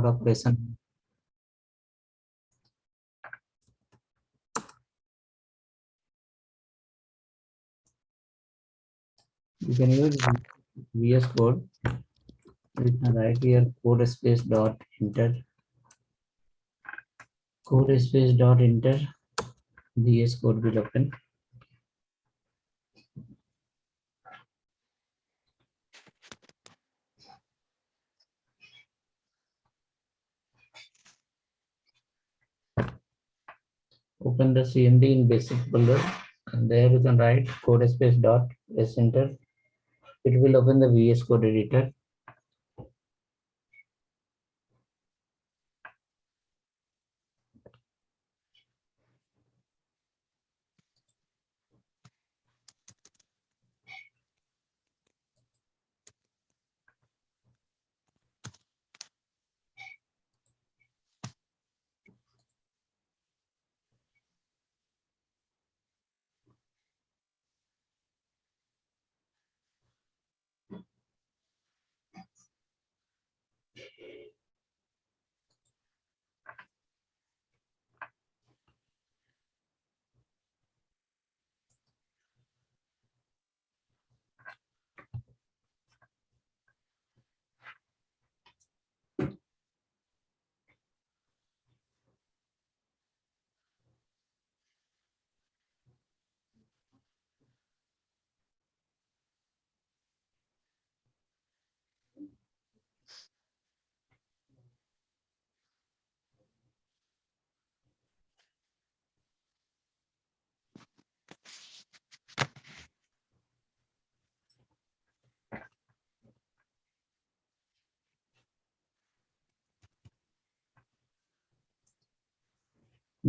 operation. You can use VS Code. We can write here code space dot enter. Code space dot enter. VS Code will open. Open the CMD in basic folder, and there you can write code space dot s enter. It will open the VS Code editor.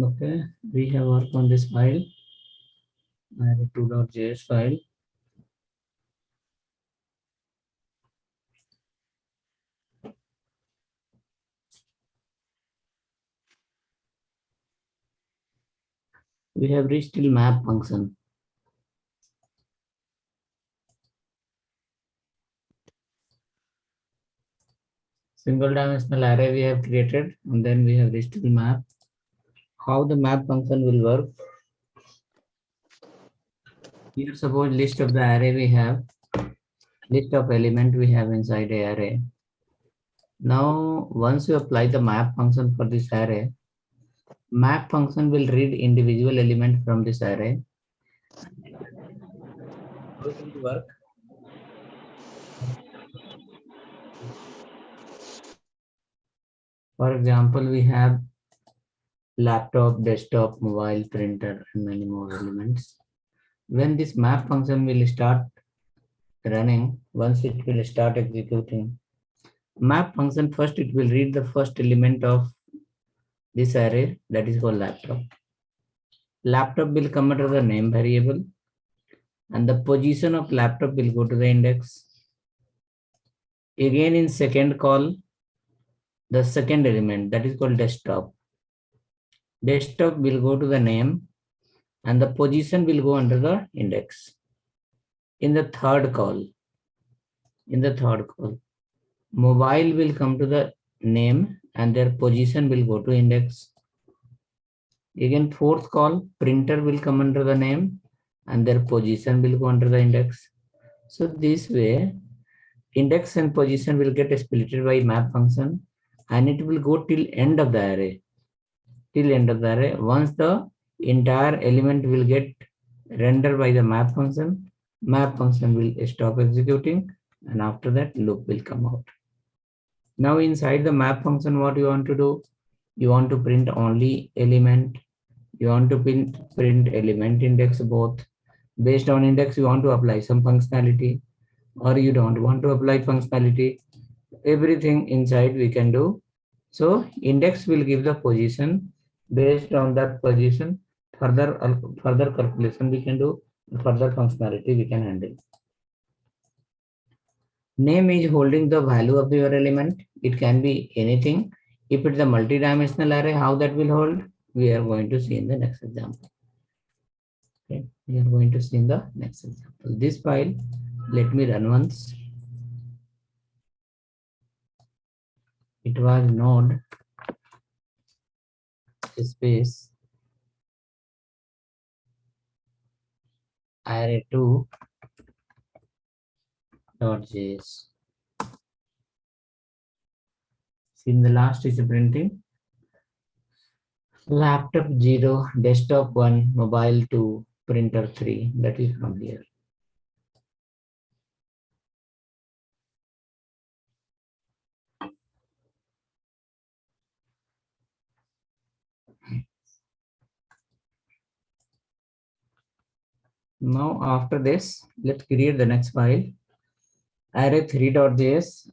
Okay, we have worked on this file, array2.js file. We have reached till map function. Single dimensional array we have created, and then we have reached till map. How the map function will work? Here, suppose list of the array we have, list of element we have inside the array. Now, once you apply the map function for this array, map function will read individual element from this array. How it will work? For example, we have laptop, desktop, mobile, printer, and many more elements. When this map function will start running, once it will start executing, map function first it will read the first element of this array, that is called laptop. Laptop will come under the name variable, and the position of laptop will go to the index. Again, in second call, the second element, that is called desktop. Desktop will go to the name, and the position will go under the index. In the third call, mobile will come to the name, and their position will go to index. Again, fourth call, printer will come under the name, and their position will go under the index. So this way, index and position will get splitted by map function, and it will go till end of the array. Till end of the array. Once the entire element will get rendered by the map function will stop executing, and after that loop will come out. Now inside the map function, what you want to do? You want to print only element. You want to print element index both. Based on index, you want to apply some functionality, or you don't want to apply functionality. Everything inside we can do. So index will give the position. Based on that position, further calculation we can do, further functionality we can handle. Name is holding the value of your element. It can be anything. If it's a multi-dimensional array, how that will hold, we are going to see in the next example. Okay, we are going to see in the next example. This file, let me run once. it was node space array2 dot js. In the last is printing laptop 0, desktop 1, mobile 2, printer 3. That is from here. Now after this, let's create the next file. Array3.js.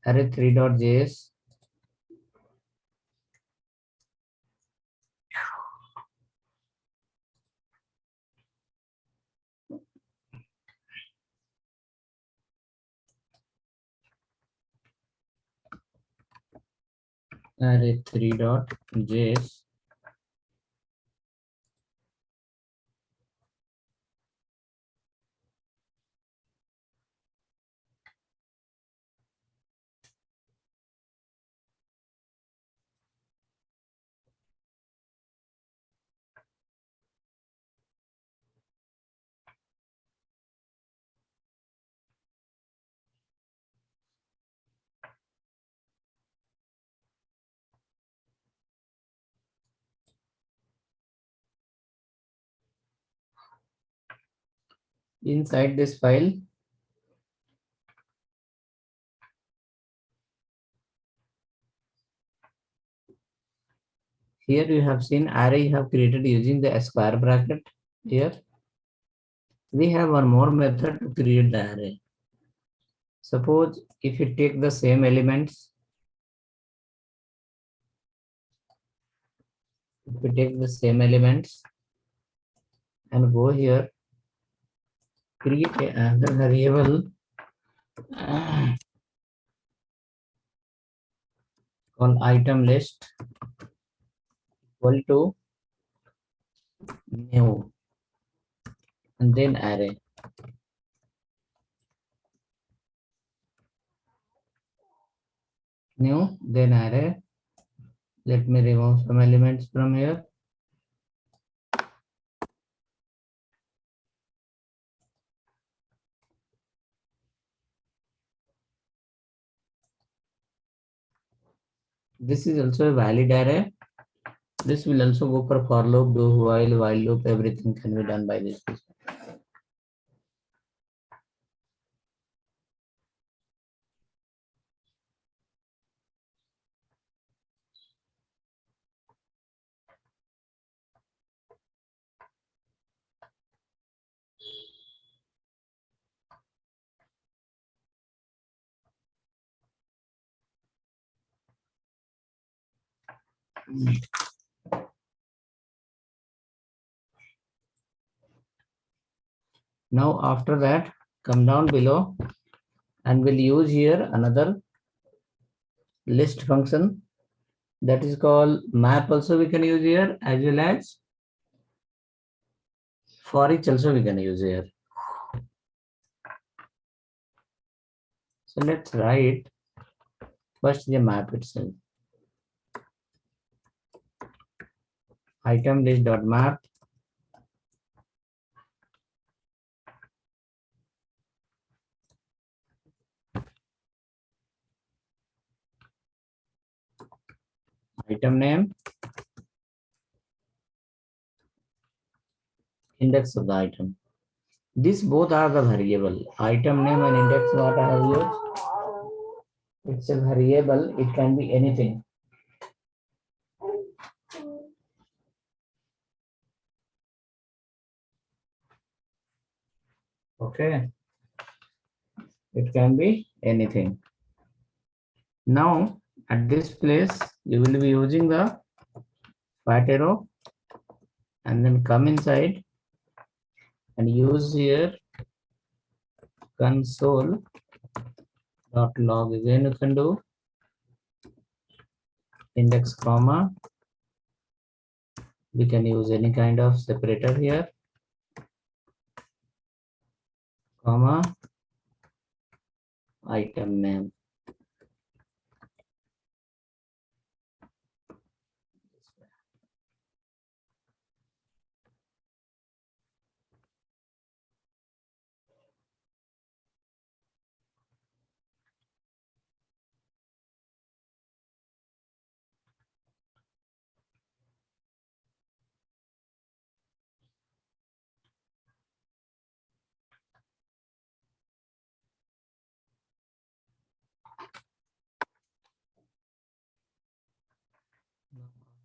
Array3.js. Array3.js. Inside this file, here you have seen array you have created using the square bracket. Here we have one more method to create the array. Suppose if you take the same elements, if we take the same elements and go here, create another variable called item list equal to new and then array. New, then array. Let me remove some elements from here. This is also a valid array. This will also go for loop, do while loop, everything can be done by this. Now after that, come down below and we'll use here another list function that is called map. Also we can use here, as well as for each also we can use here. So let's write first the map itself. Item list dot map. Item name, index of the item. These both are the variable. Item name and index what I have used. It's a variable. It can be anything. Okay. It can be anything. Now at this place, you will be using the fat arrow and then come inside and use here console.log. Again you can do index comma. We can use any kind of separator here, comma, item name.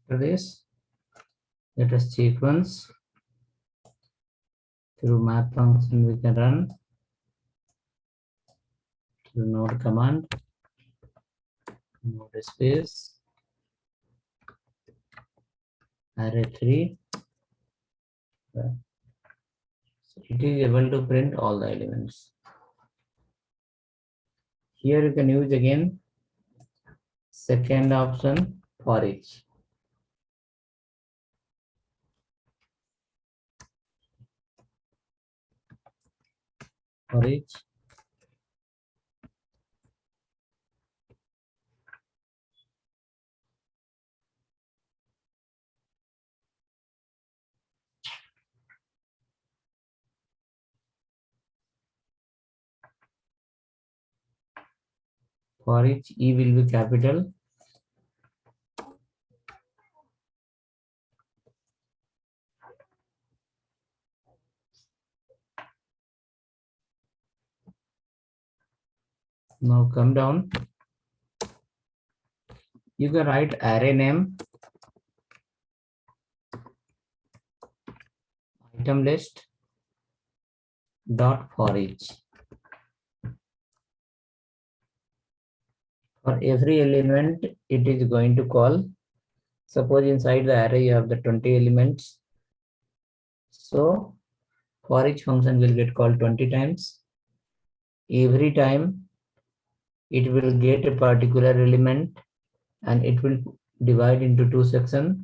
After this, let us check once. Through map function we can run through node command, node space array3. So it is able to print all the elements. Here you can use again second option, for each. For each, E will be capital. Now come down. You can write array name, item list dot for each. For every element, it is going to call. Suppose inside the array you have the 20 elements. So for each function will get called 20 times. Every time it will get a particular element and it will divide into two sections.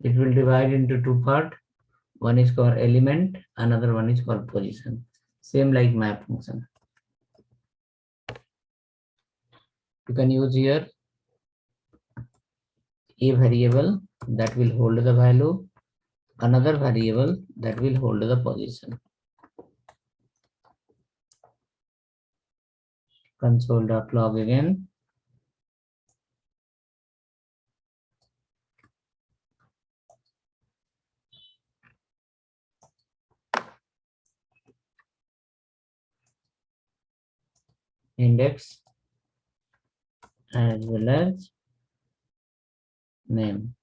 It will divide into two parts. One is called element, another one is called position. Same like map function. You can use here a variable that will hold the value, another variable that will hold the position. Console.log again. Index as well as name.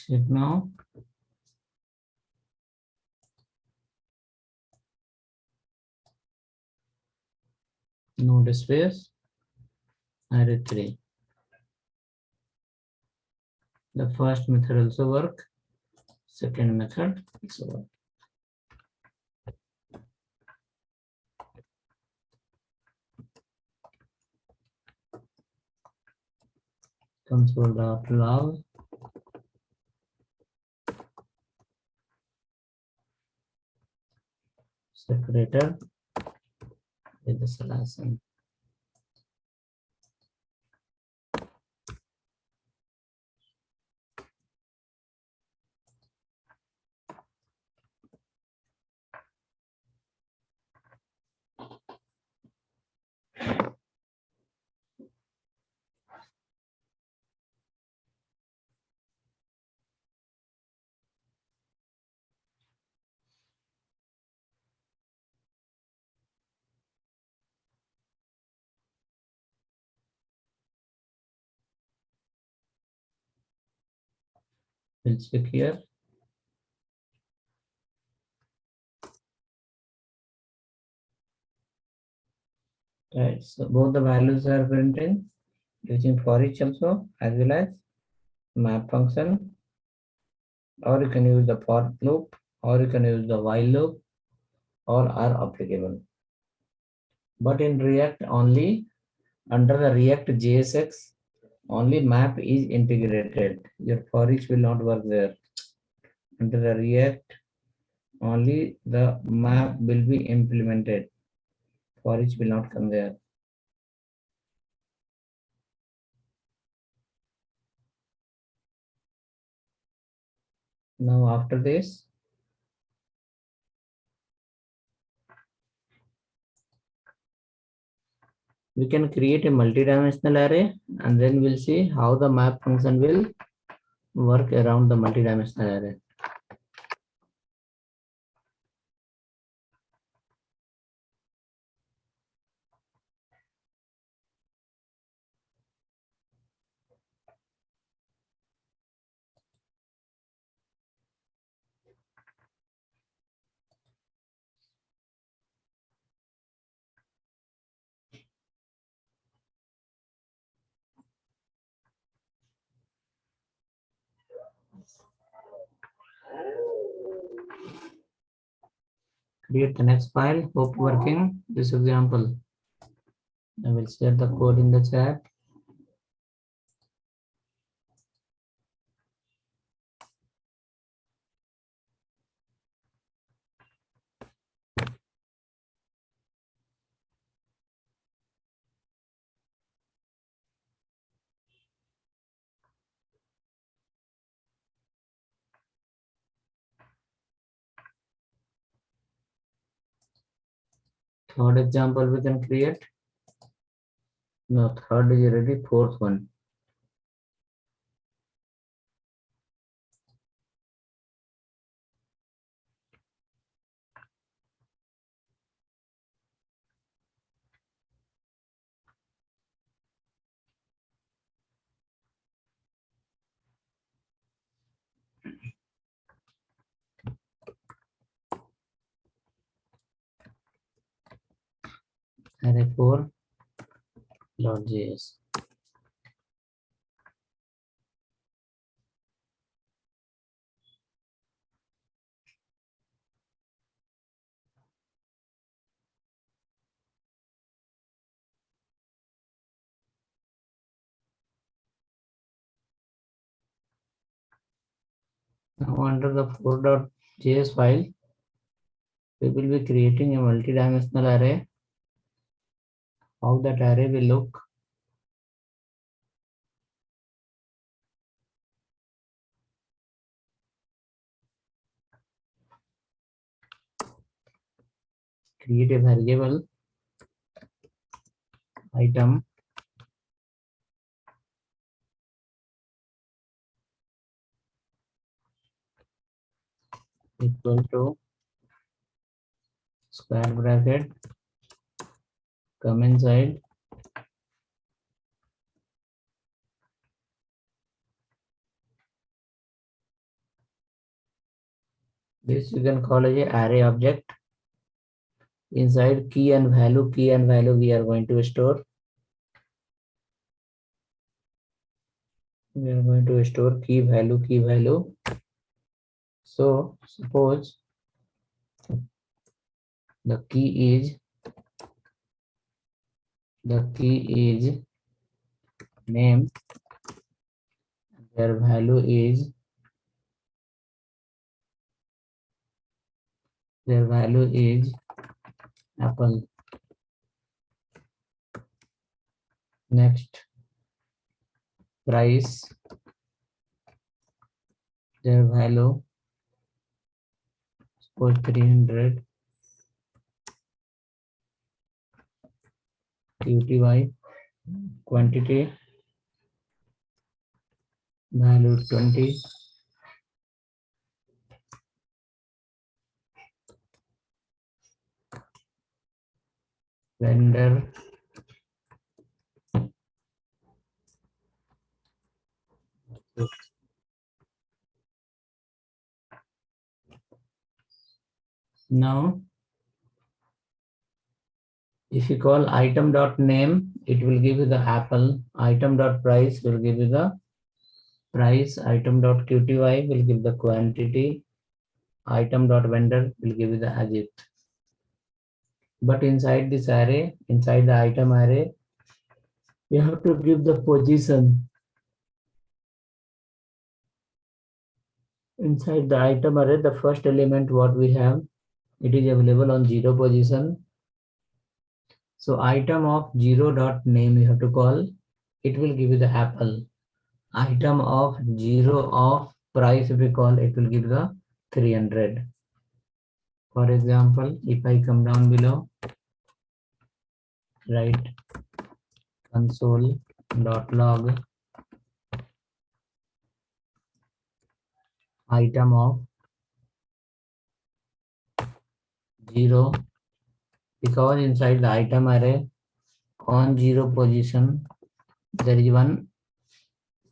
Check now. Node space array3. The first method also work. Second method also work. Console.log separator with the slash n. We'll check here. Right, so both the values are printing using for each also as well as map function, or you can use the for loop, or you can use the while loop, all are applicable. But in React only, under the React JSX, only map is integrated. Your for each will not work there. Under the React, only the map will be implemented. For each will not come there. Now after this, we can create a multi-dimensional array, and then we'll see how the map function will work around the multi-dimensional array. Create the next file. Hope working this example. I will share the code in the chat. Third example we can create. No, third is already. Fourth one. Array 4.js. Now under the 4.js file, we will be creating a multi-dimensional array. How that array will look. Create a variable item equal to square bracket, come inside this. You can call as a array object. Inside key and value we are going to store. We are going to store key value. So suppose the key is name, their value is apple. Next, price, their value suppose 300. QTY, quantity, value 20. Vendor now if you call item dot name, it will give you the apple. Item dot price will give you the price. Item dot QTY will give the quantity. Item dot vendor will give you the Egypt. But inside this array, inside the item array, you have to give the position. Inside the item array, the first element what we have, it is available on 0 position. So item of 0 dot name you have to call. It will give you the apple. Item of 0 of price, if we call, it will give the 300. For example, if I come down below, write console.log item of 0, because inside the item array on 0 position there is one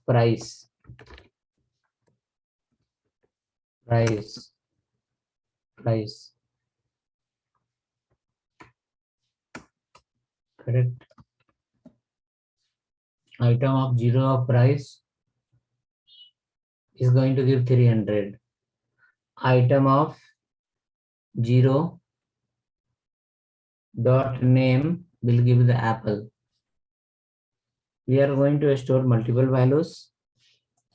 price. Correct. Item of 0 of price is going to give 300. Item of 0 dot name will give the apple. We are going to store multiple values,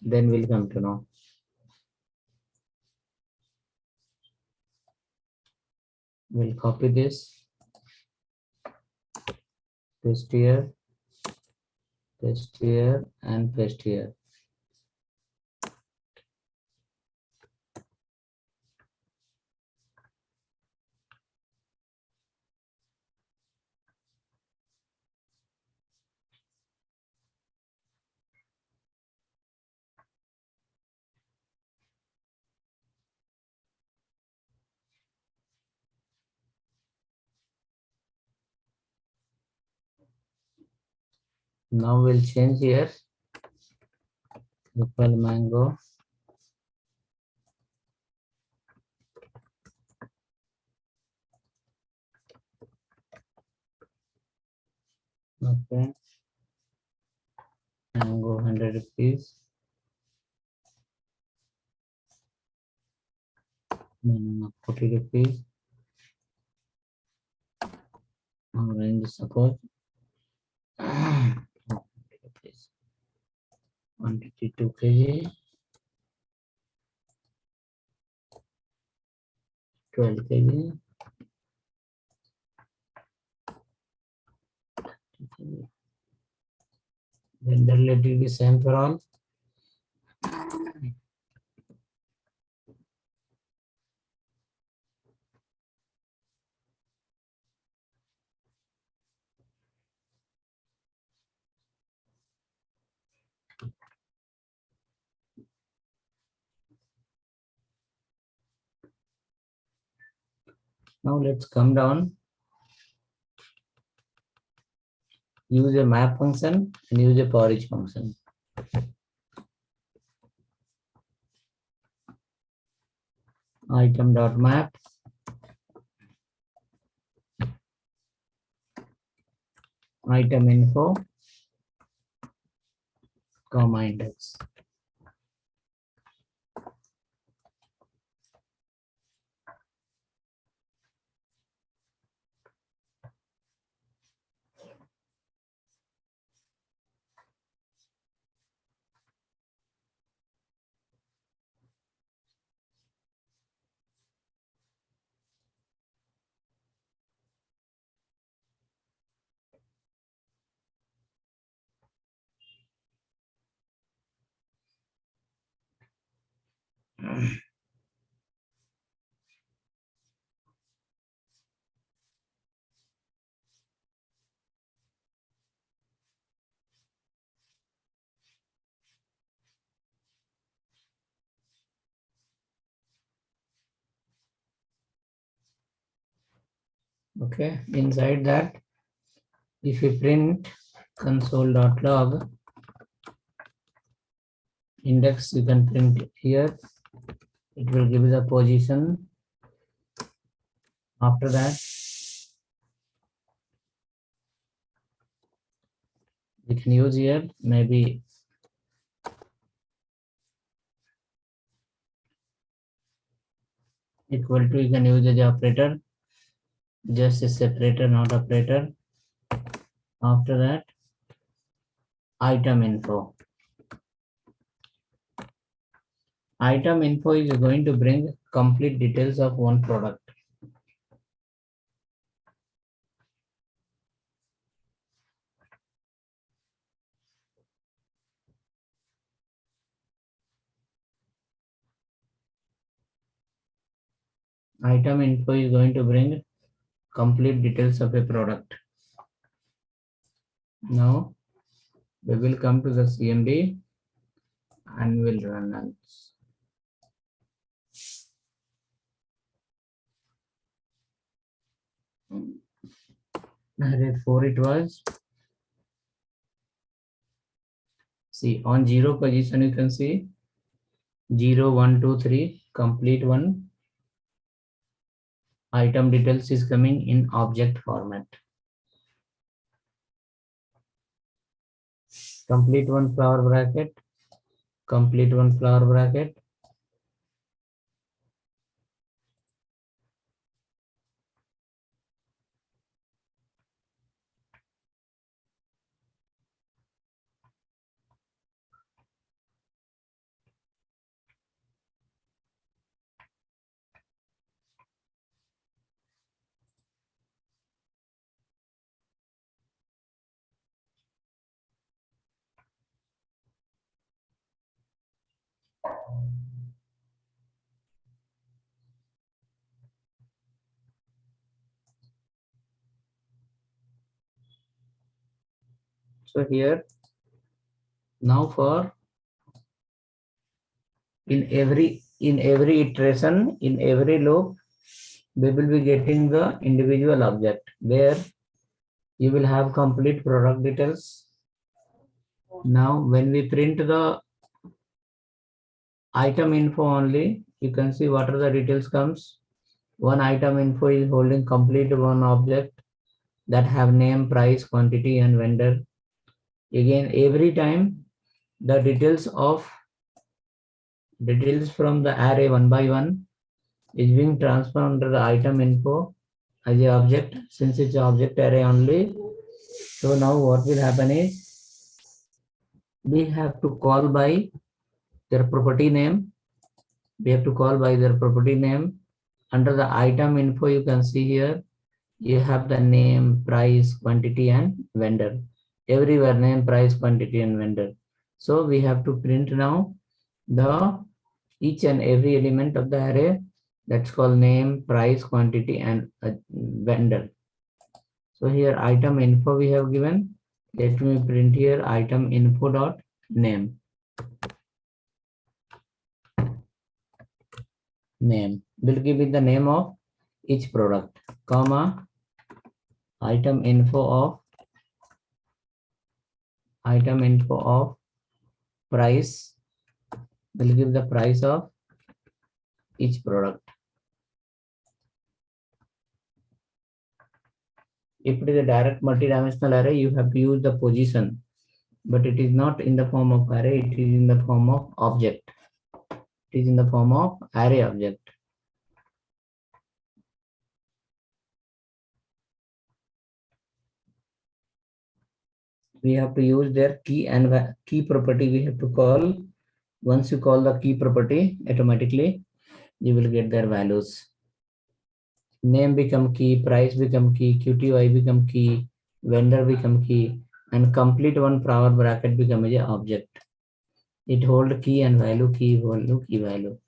then we'll come to know. We'll copy this, paste here, and paste here. Now we'll change here, apple mango. Okay. Mango 100 rupees. Banana 40 rupees. Orange suppose 152 kg, 12 kg. Then the let it be same for all. Now let's come down, use a map function and use a for each function. Item.map, item info, comma index. Okay, inside that, if we print console.log index, you can print here. It will give you the position. After that, we can use here maybe equal to, you can use as operator, just a separator, not operator. After that, item info. Item info is going to bring complete details of one product. Item info is going to bring complete details of a product. Now we will come to the CMD and we'll run else. Array 4 it was. See, on 0 position you can see 0, 1, 2, 3, complete one. Item details is coming in object format. Complete one flower bracket, complete one flower bracket. So here now for in every iteration, in every loop, we will be getting the individual object where you will have complete product details. Now when we print the item info only, you can see what are the details comes. One item info is holding complete one object that have name, price, quantity and vendor. Again, every time the details from the array one by one is being transferred under the item info as a object, since it's object array only. So now what will happen is we have to call by their property name. We have to call by their property name. Under the item info, you can see here, you have the name, price, quantity, and vendor. Everywhere name, price, quantity, and vendor. So we have to print now the each and every element of the array. That's called name, price, quantity, and vendor. So here item info we have given. Let me print here item info dot name. Name will give it the name of each product, comma item info of price will give the price of each product. If it is a direct multi-dimensional array, you have to use the position, but it is not in the form of array, it is in the form of object. It is in the form of array object. We have to use their key and key property we have to call. Once you call the key property, automatically you will get their values. Name become key, price become key, QTY become key, vendor become key, and complete one flower bracket become a object. It hold key and value, key value, key value.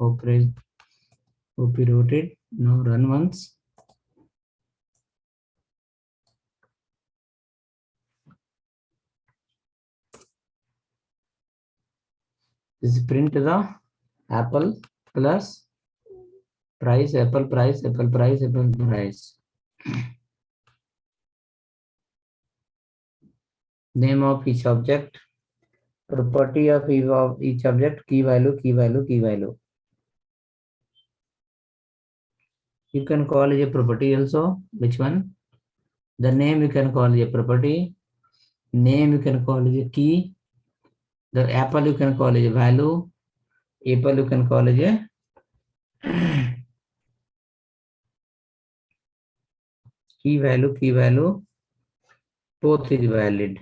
Okay, hope you wrote it. Now run once. This is print the apple plus price, apple price, apple price, apple price. Name of each object, property of each object, key value, key value, key value. You can call it a property also. Which one? The name you can call it a property. name you can call as a key, the apple you can call as a value, apple you can call as a key value, both is valid.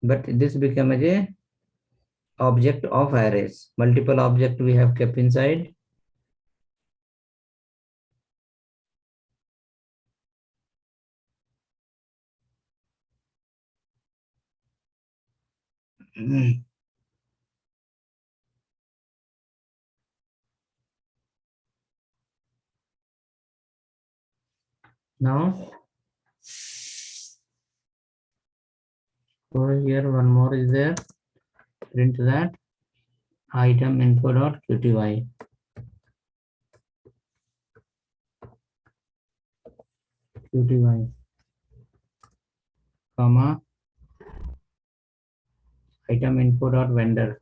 But this become as a object of arrays. Multiple object we have kept inside. Now over here one more is there. Print that item info dot qty. Qty comma item info dot vendor.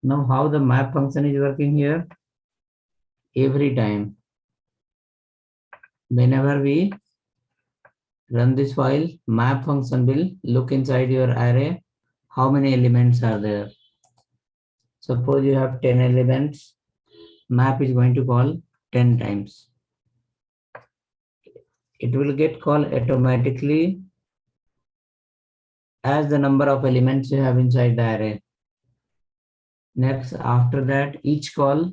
Now how the map function is working here? Every time whenever we run this file, map function will look inside your array how many elements are there. Suppose you have 10 elements, map is going to call 10 times. It will get called automatically as the number of elements you have inside the array. Next, after that, each call,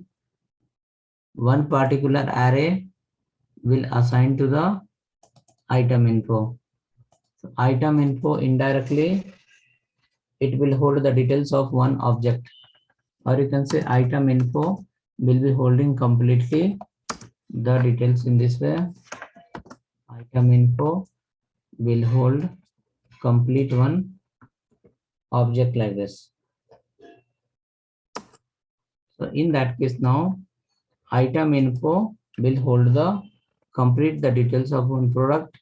one particular array will assign to the item info. So item info indirectly, it will hold the details of one object. Or you can say item info will be holding completely the details in this way. Item info will hold complete one object like this. So in that case now, item info will hold the complete the details of one product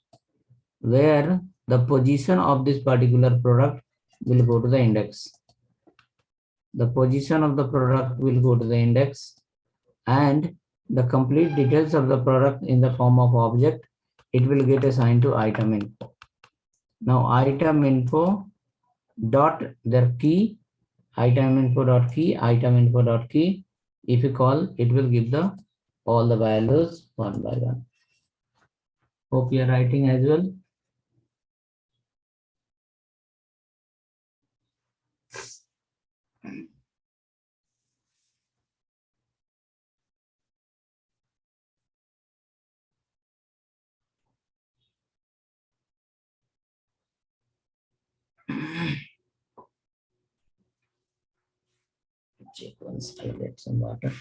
where the position of this particular product will go to the index. The position of the product will go to the index and the complete details of the product in the form of object, it will get assigned to item info. Now item info dot their key, item info dot key, item info dot key. If you call, it will give the all the values one by one. Hope you are writing as well. Check once I get some water.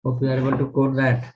Hope you are able to code that.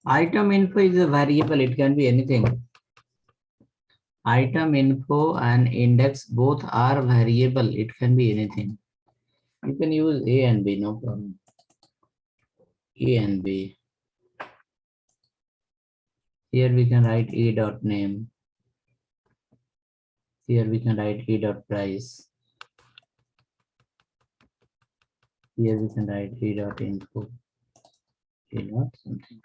Item info is a variable. It can be anything. Item info and index both are variable. It can be anything. You can use A and B, no problem. A and B. Here we can write A dot name. Here we can write A dot price. Here we can write A dot info. A dot something.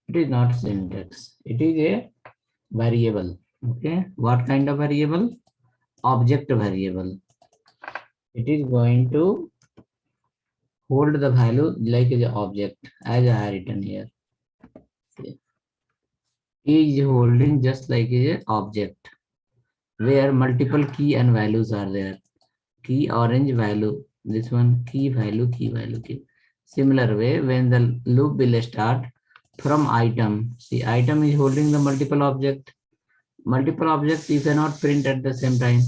It is not syntax. It is a variable. Okay. What kind of variable? Object variable. It is going to hold the value like the object as I have written here. Is holding just like a object where multiple key and values are there. Key orange value, this one key value, key value, key. Similar way, when the loop will start from item, see item is holding the multiple object. Multiple objects you cannot print at the same time.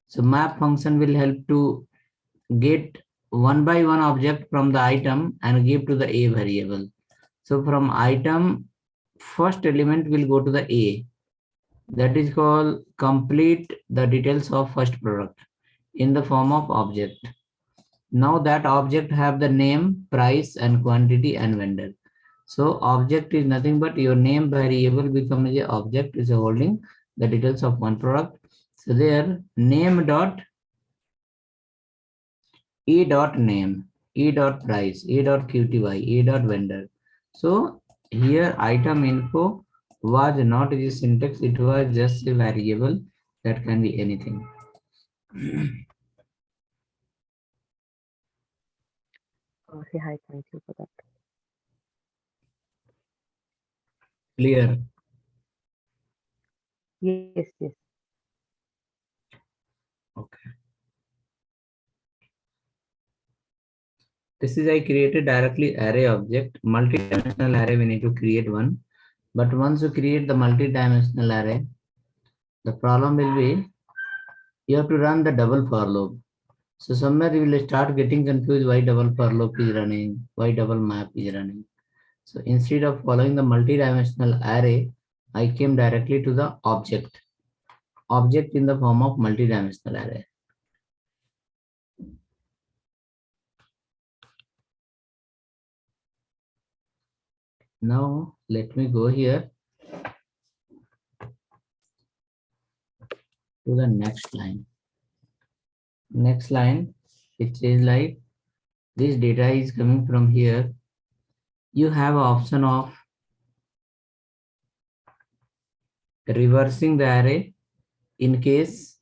So map function will help to get one by one object from the item and give to the A variable. So from item, first element will go to the A. That is called complete the details of first product in the form of object. Now that object have the name, price and quantity and vendor. So object is nothing but your name variable becomes a object is holding the details of one product. So there name dot E dot name, E dot price, E dot QTY, E dot vendor. So here item info was not a syntax, it was just a variable that can be anything. Say hi, thank you for that. Clear. Yes, yes. Okay. This is I created directly array object, multi-dimensional array we need to create one. But once you create the multi-dimensional array, the problem will be you have to run the double for loop. So somewhere you will start getting confused why double for loop is running, why double map is running. So instead of following the multi-dimensional array, I came directly to the object. Object in the form of multi-dimensional array. Now let me go here to the next line. Next line, it says like this data is coming from here. You have an option of reversing the array in case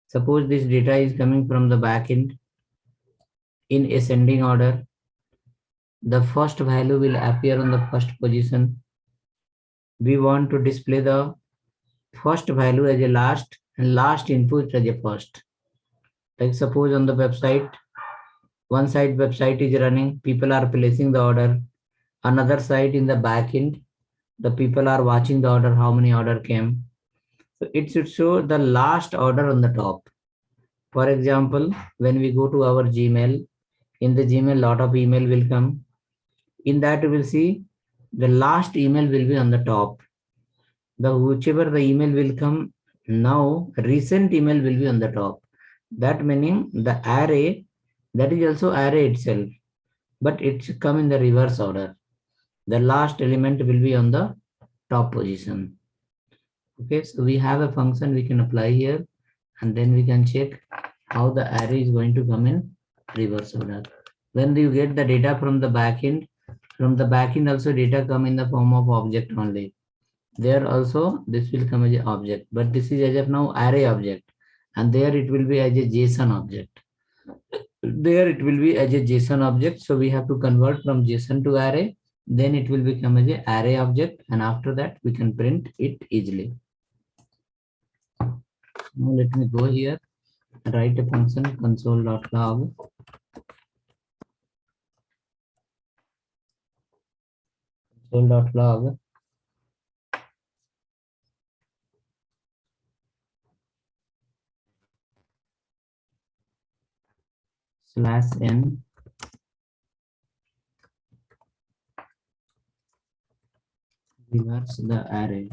suppose this data is coming from the backend in ascending order. The first value will appear on the first position. We want to display the first value as a last and last input as a first. Like suppose on the website, one side website is running, people are placing the order. Another side in the backend, the people are watching the order, how many order came. So it should show the last order on the top. For example, when we go to our Gmail, in the Gmail, lot of email will come. In that, you will see the last email will be on the top. The whichever the email will come now, recent email will be on the top. That meaning the array, that is also array itself, but it should come in the reverse order. The last element will be on the top position. Okay, so we have a function we can apply here, and then we can check how the array is going to come in reverse order. When you get the data from the backend also data come in the form of object only. There also this will come as an object, but this is as of now array object, and there it will be as a JSON object. There it will be as a JSON object, so we have to convert from JSON to array. Then it will become as an array object, and after that we can print it easily. Now let me go here, write a function console.log. Console.log /n reverse the array.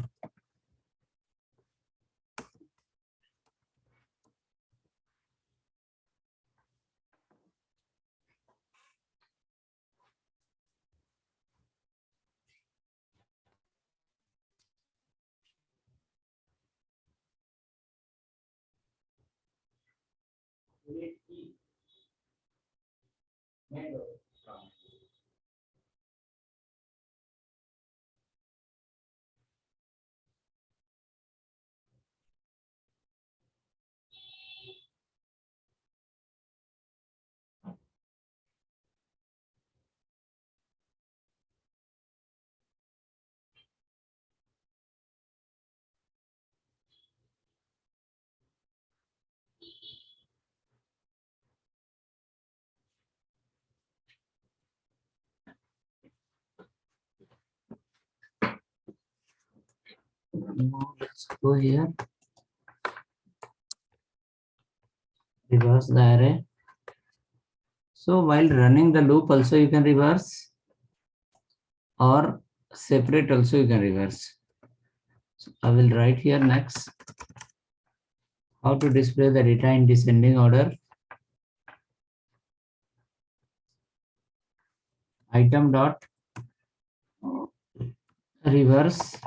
Now let's go here, reverse the array. So while running the loop also you can reverse, or separate also you can reverse. So I will write here next how to display the data in descending order. Item dot reverse.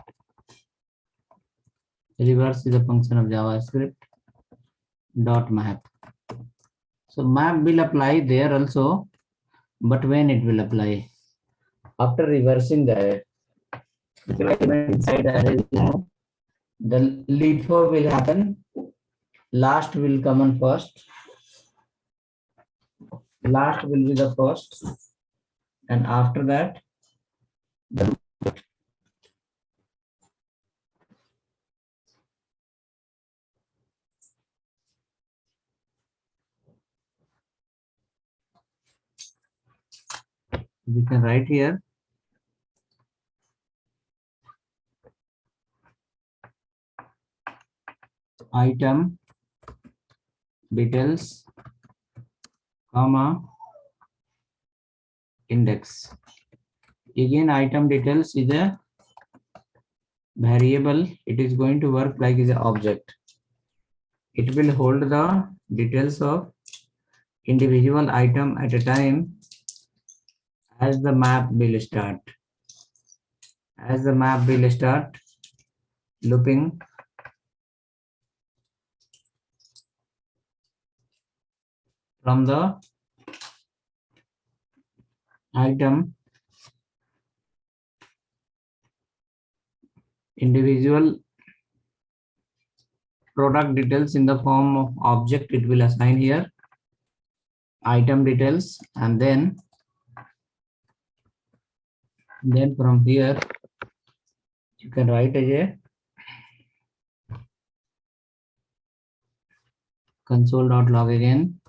Reverse is a function of JavaScript dot map. So map will apply there also, but when it will apply? After reversing the array. Inside the array, the lead for will happen. Last will come on first. Last will be the first, and after that, we can write here item details, comma index. Again, item details is a variable. It is going to work like is an object. It will hold the details of individual item at a time as the map will start. As the map will start looping, from the item individual product details in the form of object, it will assign here item details, and then from here you can write as a console.log again,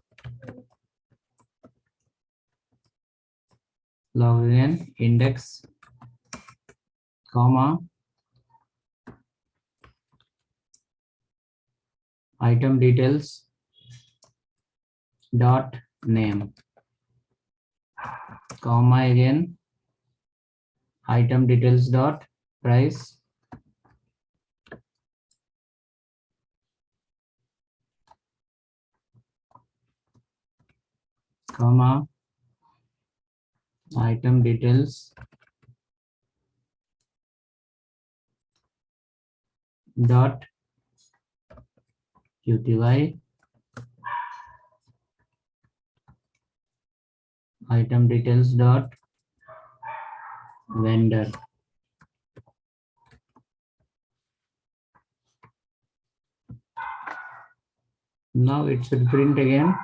log again index, comma item details dot name, comma again item details dot price, comma item details dot qty, item details dot vendor. Now it should print again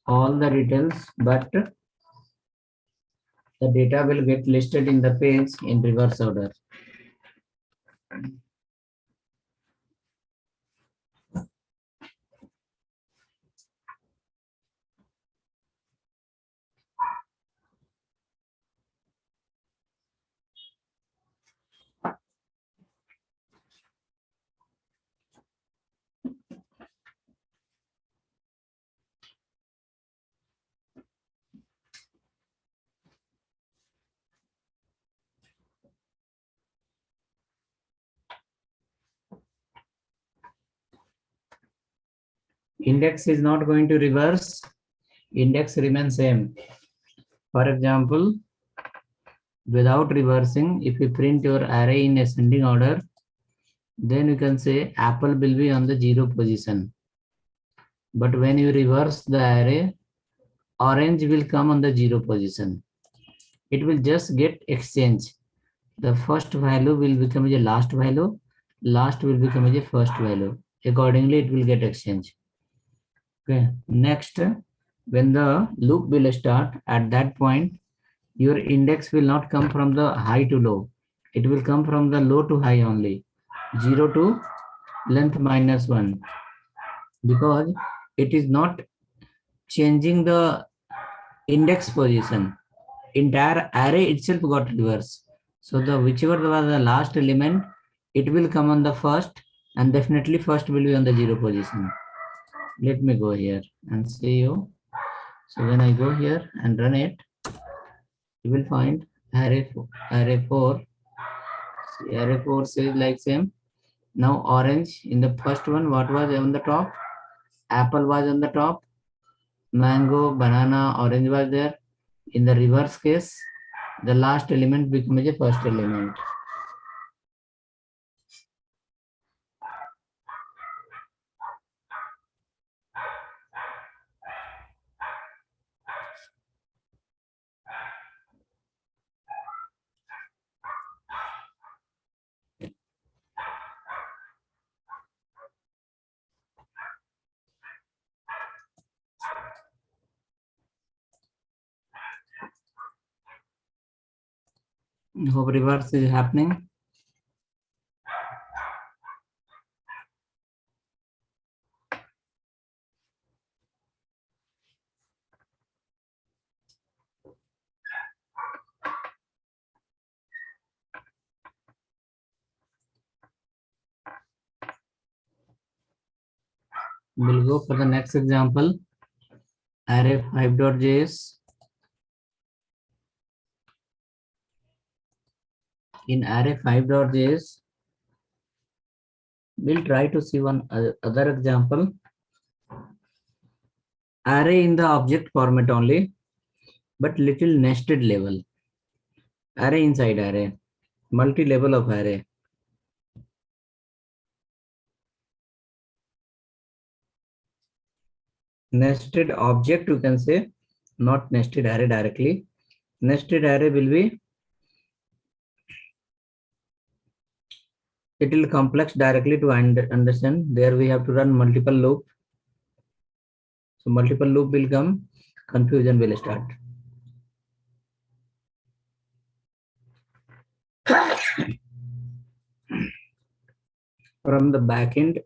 all the details, but the data will get listed in the page in reverse order. index is not going to reverse, index remains same. For example, without reversing, if you print your array in ascending order, then you can say apple will be on the 0 position. But when you reverse the array, orange will come on the 0 position. It will just get exchanged. The first value will become the last value, last will become the first value. Accordingly, it will get exchanged. Okay. Next, when the loop will start, at that point, your index will not come from the high to low. It will come from the low to high only. 0 to length minus 1. Because it is not changing the index position. Entire array itself got reversed. So the whichever was the last element, it will come on the first, and definitely first will be on the 0 position. Let me go here and see you. So when I go here and run it, you will find array 4. Array 4 says like same. Now orange in the first one, what was on the top? Apple was on the top. Mango, banana, orange was there. In the reverse case, the last element becomes the first element. Hope reverse is happening. We'll go for the next example. Array 5.js. In array 5.js, we'll try to see one other example. Array in the object format only, but little nested level. Array inside array, multi-level of array. Nested object, you can say, not nested array directly. Nested array will be little complex directly to understand. There we have to run multiple loop. So multiple loop will come, confusion will start. From the backend,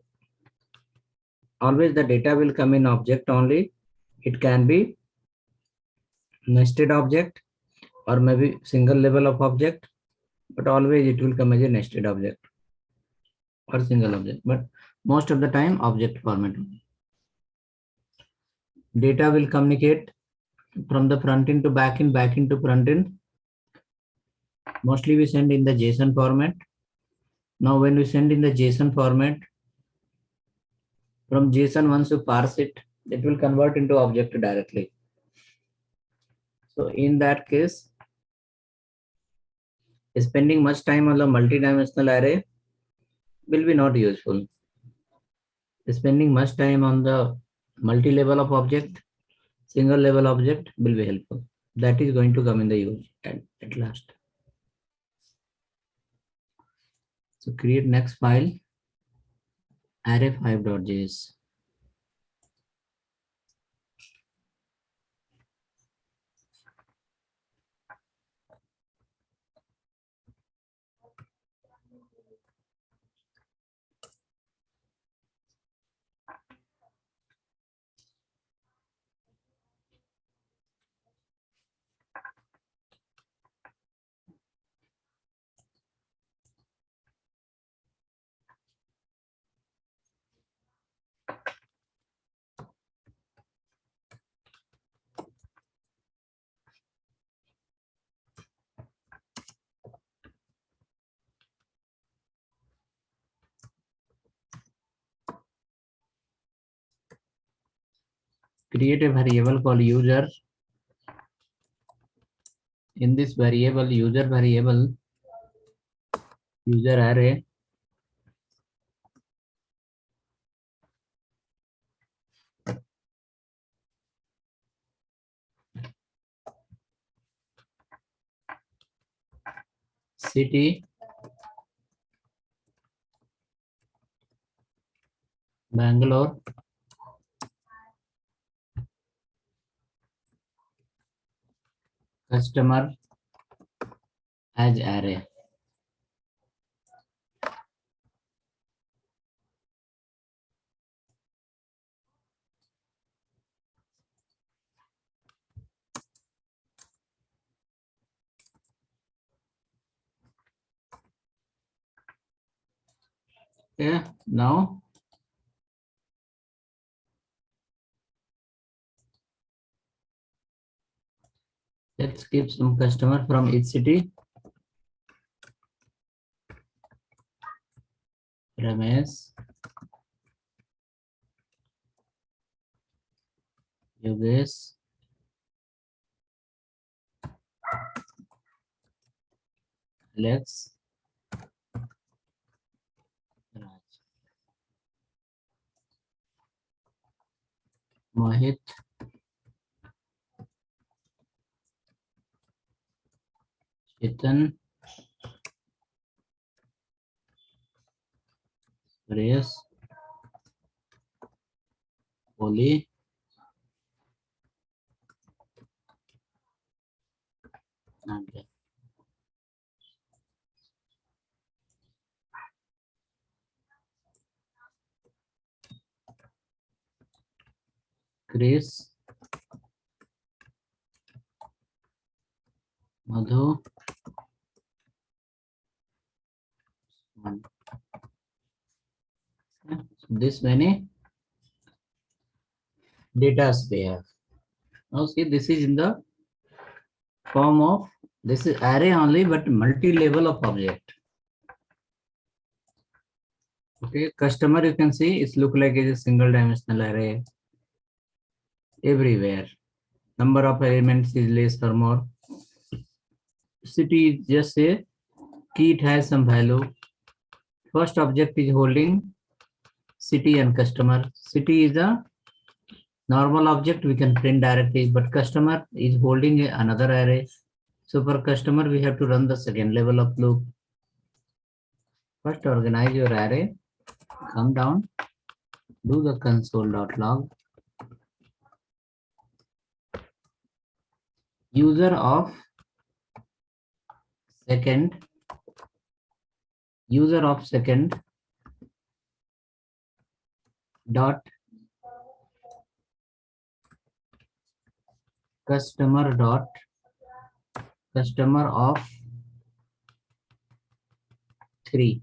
always the data will come in object only. It can be nested object or maybe single level of object, but always it will come as a nested object or single object, but most of the time object format. Data will communicate from the front end to back end to front end. Mostly we send in the JSON format. Now when we send in the JSON format, from JSON, once you parse it, it will convert into object directly. So in that case, spending much time on the multi-dimensional array will be not useful. Spending much time on the multi-level of object, single level object will be helpful. That is going to come in the use at last. So create next file, array5.js. create a variable called user. In this variable, user array, city, Bangalore, customer as array. Okay, now let's keep some customer from each city. Ramesh, Yogesh, Alex, Raj, Mohit, Chetan, Suresh, Oli, and Chris, Madhu, one. So this many data we have. Now see, this is in the form of, this is array only, but multi-level of object. Okay, customer, you can see it's look like a single dimensional array everywhere. Number of elements is less or more. City is just a key, it has some value. First object is holding city and customer. City is a normal object, we can print directly, but customer is holding another array. So for customer, we have to run the second level of loop. First, organize your array, come down, do the console.log. User of second dot customer of 3.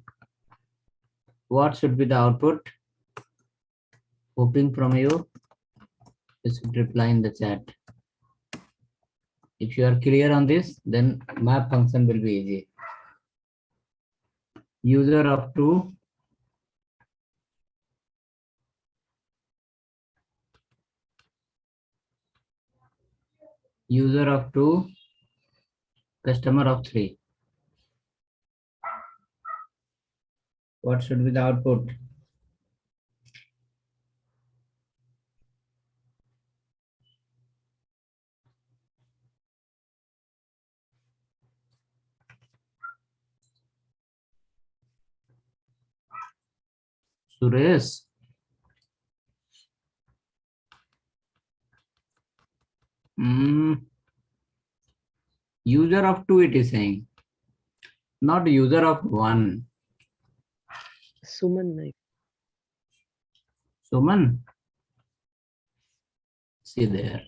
What should be the output? Hoping from you, you should reply in the chat. If you are clear on this, then map function will be easy. User of 2, user of 2, customer of 3. What should be the output? Suresh. User of 2 it is saying, not user of 1. Suman, like, Suman. See there.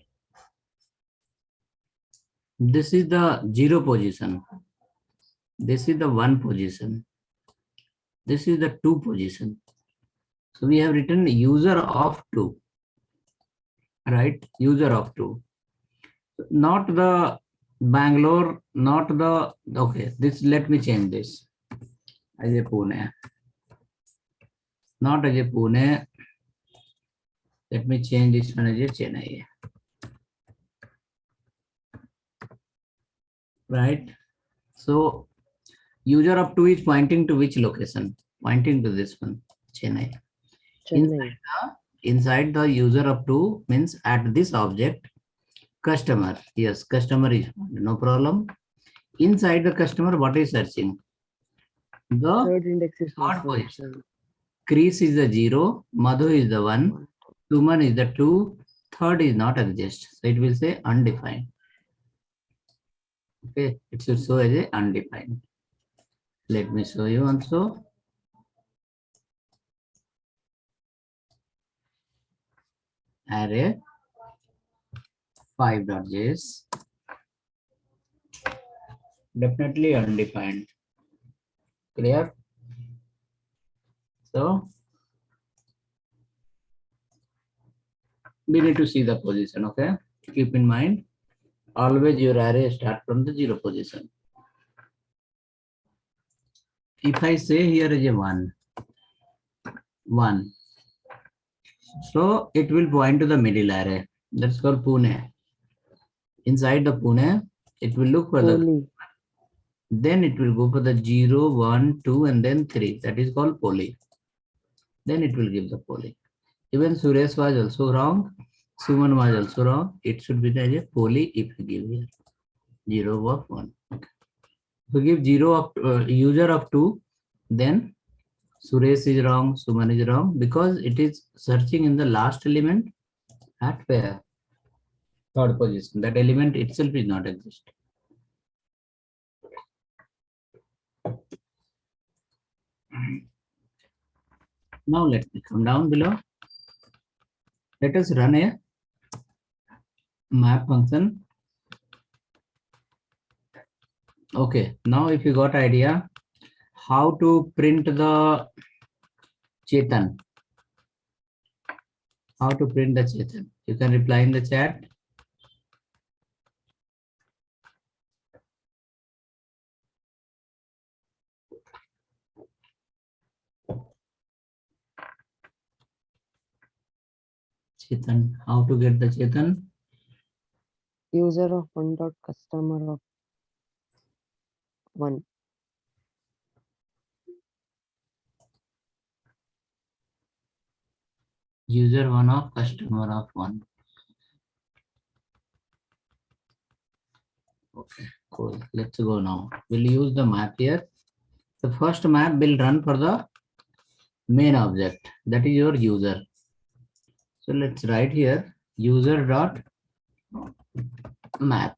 This is the 0 position. This is the 1 position. This is the 2 position. So we have written user of 2. Right? User of 2. Not the Bangalore, not the, okay, this, let me change this. Ajay Pune. Not Ajay Pune. Let me change this one as a Chennai. Right. So user up to is pointing to which location? Pointing to this one, Chennai. Chennai. Inside the user up to means at this object, customer. Yes, customer is no problem. Inside the customer, what is searching? The Third index is not third position. mentioned. Chris is the 0, Madhu is the 1, Suman is the 2, third is not exist. So it will say undefined. Okay, it should show as a undefined. Let me show you also. Array 5.js. Definitely undefined. Clear? So we need to see the position. Okay, keep in mind always your array start from the 0 position. If I say here is a 1, so it will point to the middle array. That's called Pune. Inside the Pune, it will look for the, then it will go for the 0, 1, 2, and then 3. That is called poly. Then it will give the poly. Even Suresh was also wrong. Suman was also wrong. It should be the poly if you give here 0 of 1. Okay. If you give 0 of user of 2, then Suresh is wrong, Suman is wrong, because it is searching in the last element at where? Third position. That element itself is not exist. Now let me come down below. Let us run a map function. Okay, now if you got idea how to print the Chetan, how to print the Chetan, you can reply in the chat. Chetan, how to get the Chetan? User of 1 dot customer of 1. User 1 of customer of 1. Okay, cool. Let's go now. We'll use the map here. The first map will run for the main object, that is your user. So let's write here user dot map.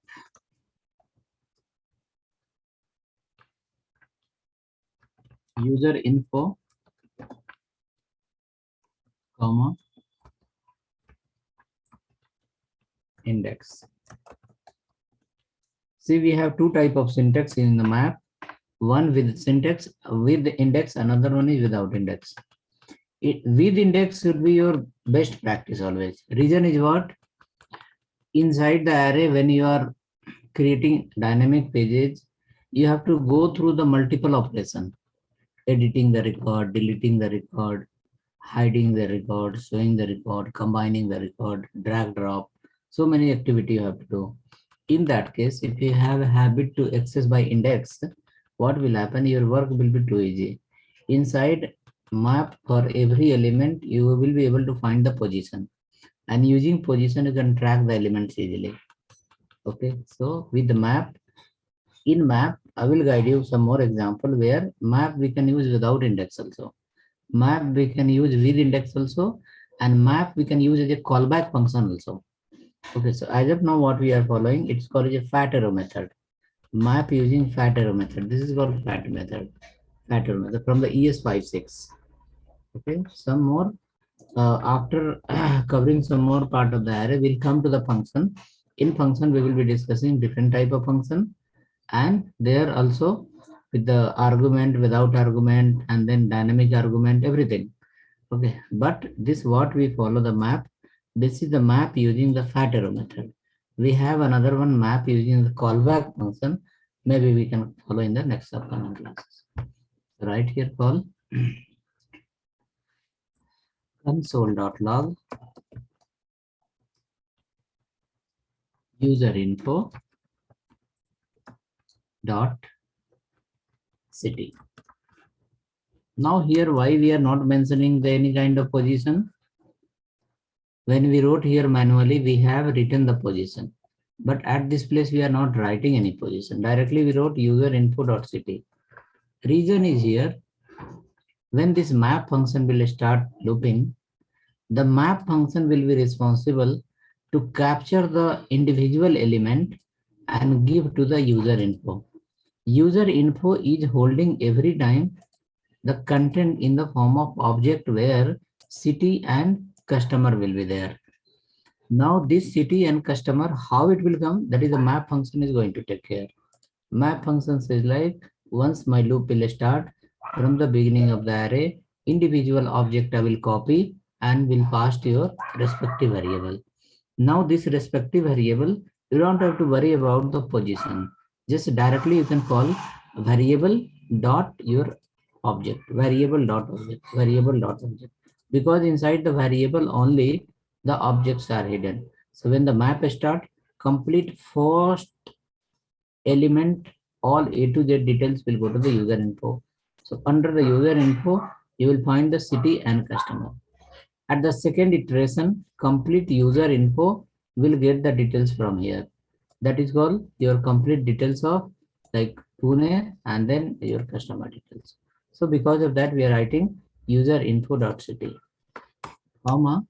User info, comma, index. See, we have two type of syntax in the map. One with syntax with the index, another one is without index. With index should be your best practice always. Reason is what? Inside the array, when you are creating dynamic pages, you have to go through the multiple operation. Editing the record, deleting the record, hiding the record, showing the record, combining the record, drag drop. So many activity you have to do. In that case, if you have a habit to access by index, what will happen? Your work will be too easy. Inside map, for every element, you will be able to find the position. And using position, you can track the elements easily. Okay, so with the map, in map, I will guide you some more example where map we can use without index also. Map we can use with index also, and map we can use as a callback function also. Okay, so as of now, what we are following, it's called a fat arrow method. Map using fat arrow method. This is called fat method. Fat arrow method from the ES56. Okay, some more. After covering some more part of the array, we'll come to the function. In function, we will be discussing different type of function, and there also with the argument, without argument, and then dynamic argument, everything. Okay, but this what we follow the map. This is the map using the fat arrow method. We have another one map using the callback function. Maybe we can follow in the next upcoming classes. Right here, call console.log user info dot city. Now here, why we are not mentioning the any kind of position? When we wrote here manually, we have written the position, but at this place we are not writing any position. Directly we wrote user info dot city. Reason is here, when this map function will start looping, the map function will be responsible to capture the individual element and give to the user info. User info is holding every time the content in the form of object where city and customer will be there. Now this city and customer, how it will come, that is the map function is going to take care. Map function says like, once my loop will start from the beginning of the array, individual object I will copy and will pass to your respective variable. Now this respective variable, you don't have to worry about the position. Just directly you can call variable dot your object, variable dot object, variable dot object. Because inside the variable only the objects are hidden. So when the map start, complete first element, all A to Z details will go to the user info. So under the user info, you will find the city and customer. At the second iteration, complete user info will get the details from here. That is called your complete details of like Pune and then your customer details. So because of that, we are writing user info.city, comma,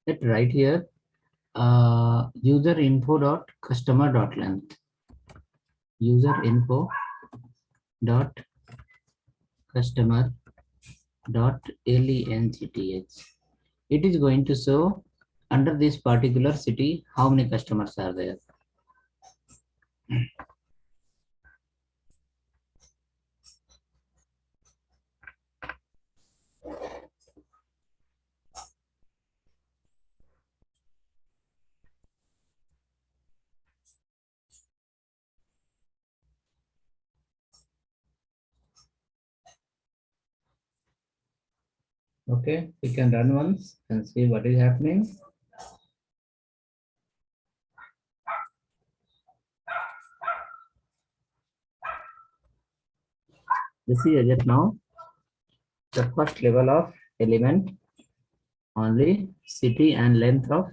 let right here user info dot customer dot length, user info dot customer dot length. It is going to show under this particular city how many customers are there. Okay, we can run once and see what is happening. This is just now the first level of element, only city and length of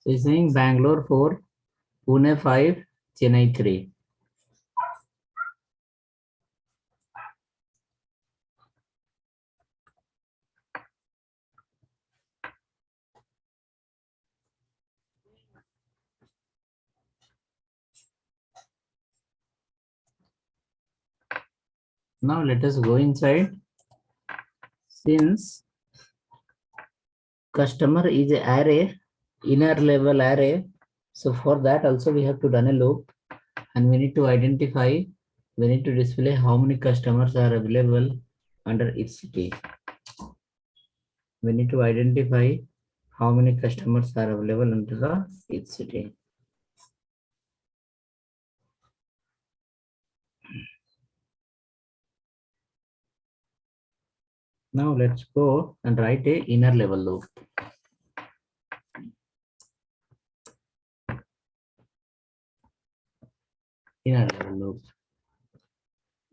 so it's saying Bangalore 4, Pune 5, Chennai 3. Now let us go inside. Since customer is a array, inner level array, so for that also we have to run a loop and we need to identify, we need to display how many customers are available under each city. We need to identify how many customers are available under the each city. Now let's go and write a inner level loop. Inner level loop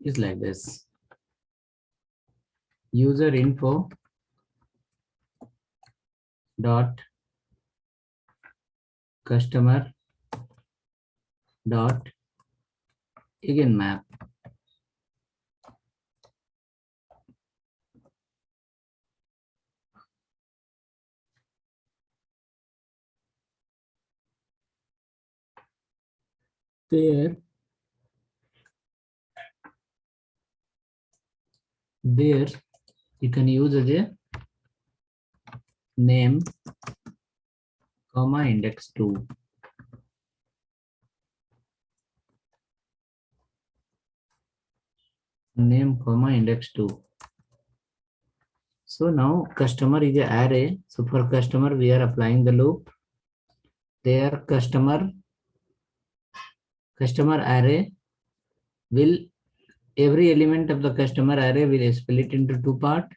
is like this. User info dot customer dot again map. There you can use as a name comma index 2. Name comma index 2. So now customer is a array. So for customer, we are applying the loop. There customer array will, every element of the customer array will split into two parts,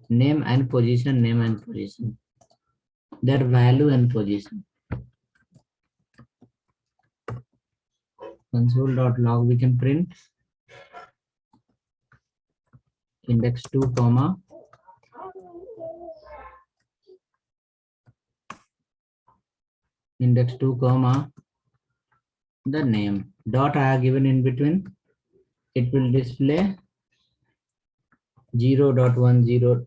name and position, name and position, their value and position. Console.log we can print index 2 comma index 2 comma the name dot I have given in between. It will display 0.1, 0,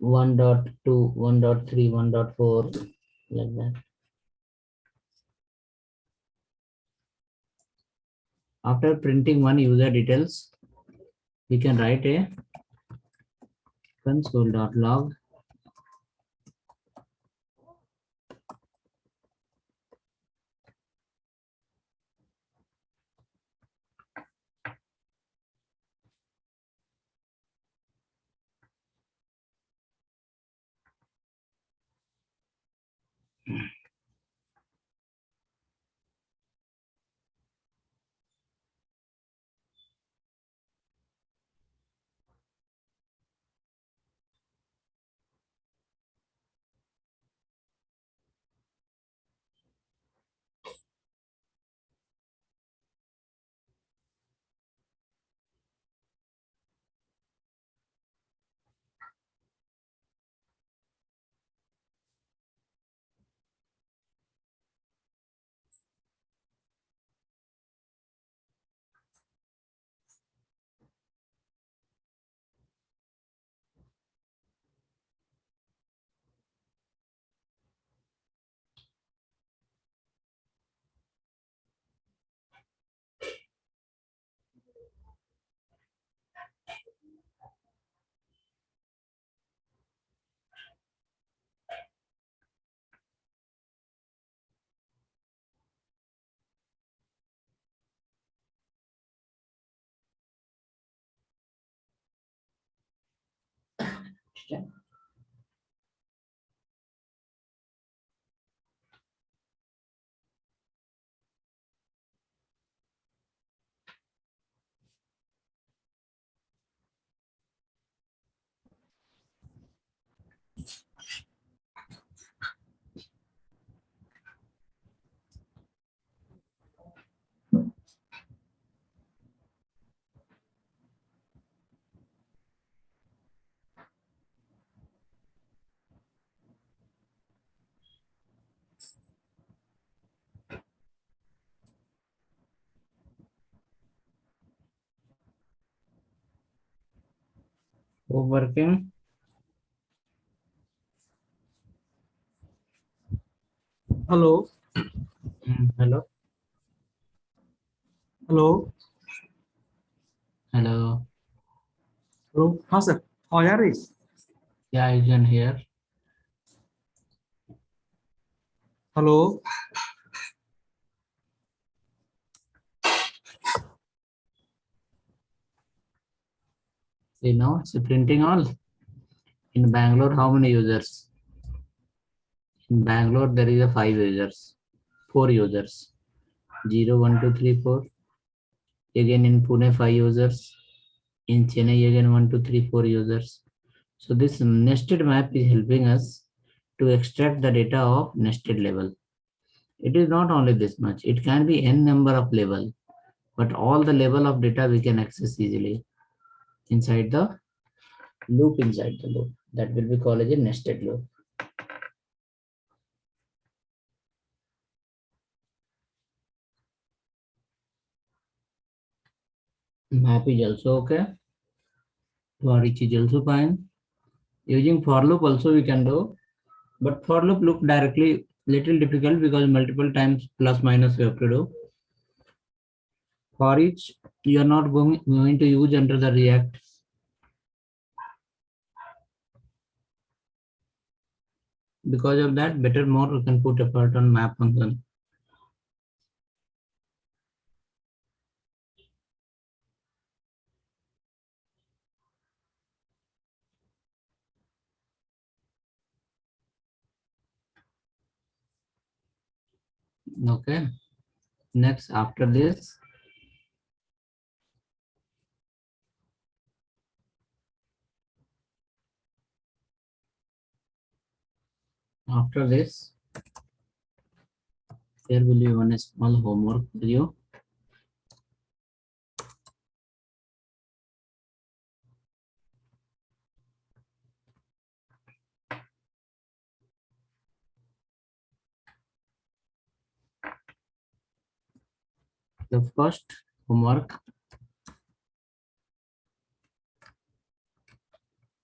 1.2, 1.3, 1.4, like that. After printing one user details, we can write a console.log for working. Hello, Hello, hello, hello. hello. हाँ sir, आवाज आ रही है? Yeah, you can hear. Hello, See now, it's printing all. In Bangalore, how many users? In Bangalore, there is a 5 users, 4 users, 0, 1, 2, 3, 4. Again in Pune, 5 users. In Chennai, again 1, 2, 3, 4 users. So this nested map is helping us to extract the data of nested level. It is not only this much, it can be n number of level, but all the level of data we can access easily inside the loop, inside the loop. That will be called as a nested loop. Map is also okay. For each is also fine. Using for loop also we can do, but for loop look directly little difficult because multiple times plus minus we have to do. For each you are not going to use under the React. Because of that, better more we can put effort on map function. Okay. Next, after this, there will be one small homework for you. The first homework,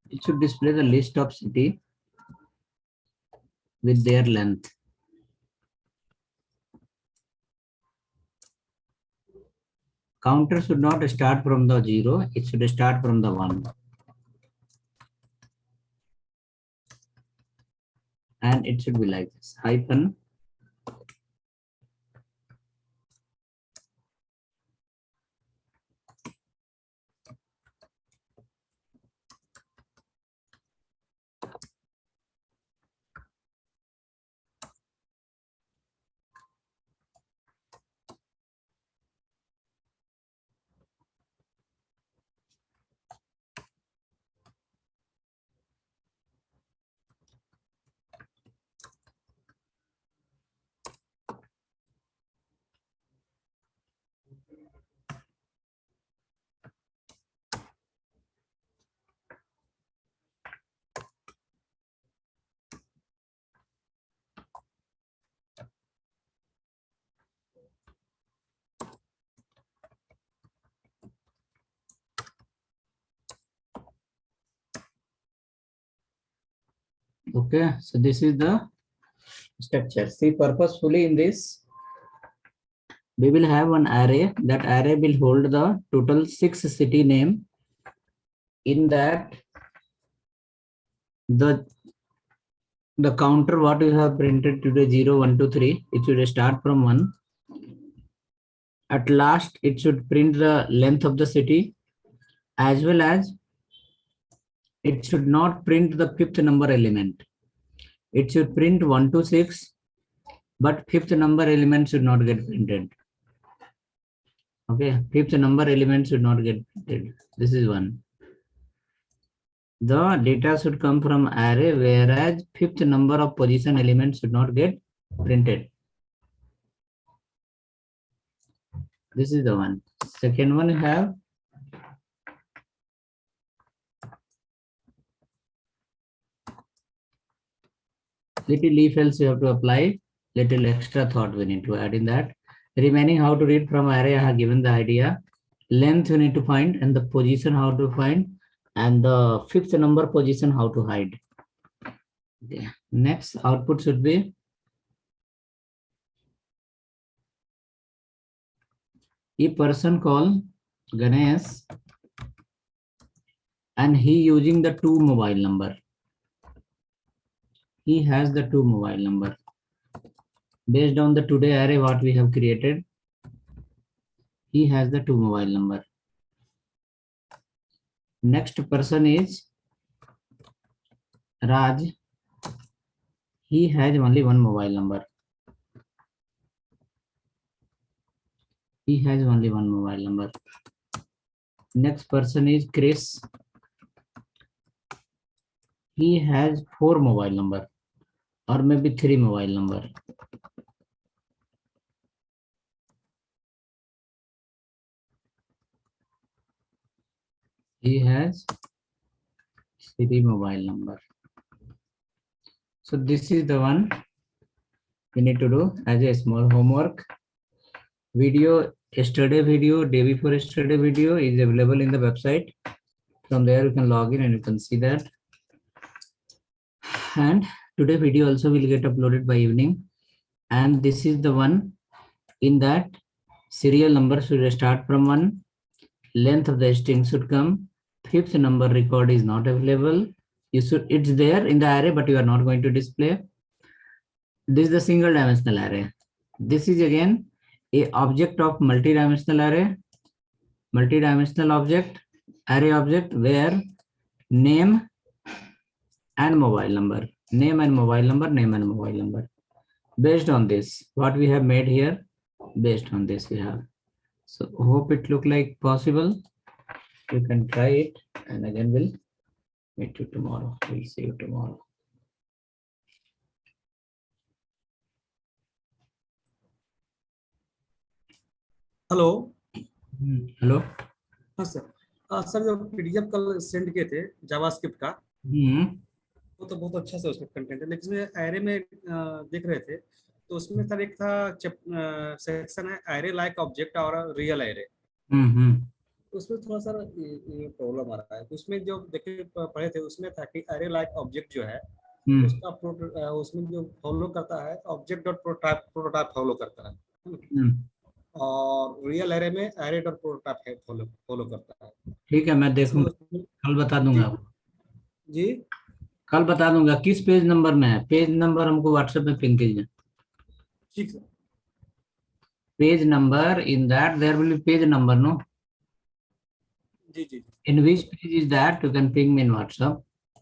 it should display the list of city with their length. Counter should not start from the 0, it should start from the 1. And it should be like this, hyphen. Okay, so this is the structure. See, purposefully in this, we will have an array. That array will hold the total 6 city name. In that, the counter what you have printed today 0, 1, 2, 3, it should start from 1. At last, it should print the length of the city, as well as it should not print the 5th number element. It should print 1 to 6, but 5th number element should not get printed. Okay, 5th number element should not get printed. This is one. The data should come from array, whereas 5th number of position element should not get printed. This is the one. Second one, you have little leaf else you have to apply, little extra thought we need to add in that. Remaining how to read from array, I have given the idea. Length you need to find, and the position how to find, and the 5th number position how to hide. Okay. Next output should be a person called Ganesh and he using the 2 mobile number. He has the 2 mobile number. Based on the today array what we have created, he has the 2 mobile number. Next person is Raj. He has only 1 mobile number. He has only 1 mobile number. Next person is Chris. He has 4 mobile number or maybe 3 mobile number. He has 3 mobile number. So this is the one we need to do as a small homework. Video, yesterday video, day before yesterday video is available in the website. From there you can log in and you can see that. And today video also will get uploaded by evening. And this is the one in that serial number should start from 1. Length of the string should come. 5th number record is not available. It's there in the array, but you are not going to display. This is the single dimensional array. This is again a object of multi-dimensional array, multi-dimensional object, array object where name and mobile number, name and mobile number, name and mobile number. based on this, what we have made here, based on this we have. So hope it look like possible. You can try it, and again we'll meet you tomorrow. We'll see you tomorrow. Hello. Hello. हाँ sir. Sir जो PDF कल send किए थे JavaScript का, वो तो बहुत अच्छा से उसमें कंटेंट है, लेकिन इसमें एरे में देख रहे थे तो उसमें सर एक था सेक्शन है एरे लाइक ऑब्जेक्ट और रियल एरे। उसमें थोड़ा सा ये प्रॉब्लम आ रहा है। उसमें जो देखे पढ़े थे उसमें था कि एरे लाइक ऑब्जेक्ट जो है उसका उसमें जो फॉलो करता है ऑब्जेक्ट डॉट प्रोटोटाइप फॉलो करता है, और रियल एरे में एरे डॉट प्रोटोटाइप फॉलो करता है। ठीक है, मैं देखूंगा, कल बता दूंगा जी आपको। जी कल बता दूंगा किस पेज नंबर में है। पेज नंबर हमको व्हाट्सएप में पिन कीजिए। ठीक sir. Page number, in that there will be page number, no? जी जी In which page is that? You can ping me in WhatsApp.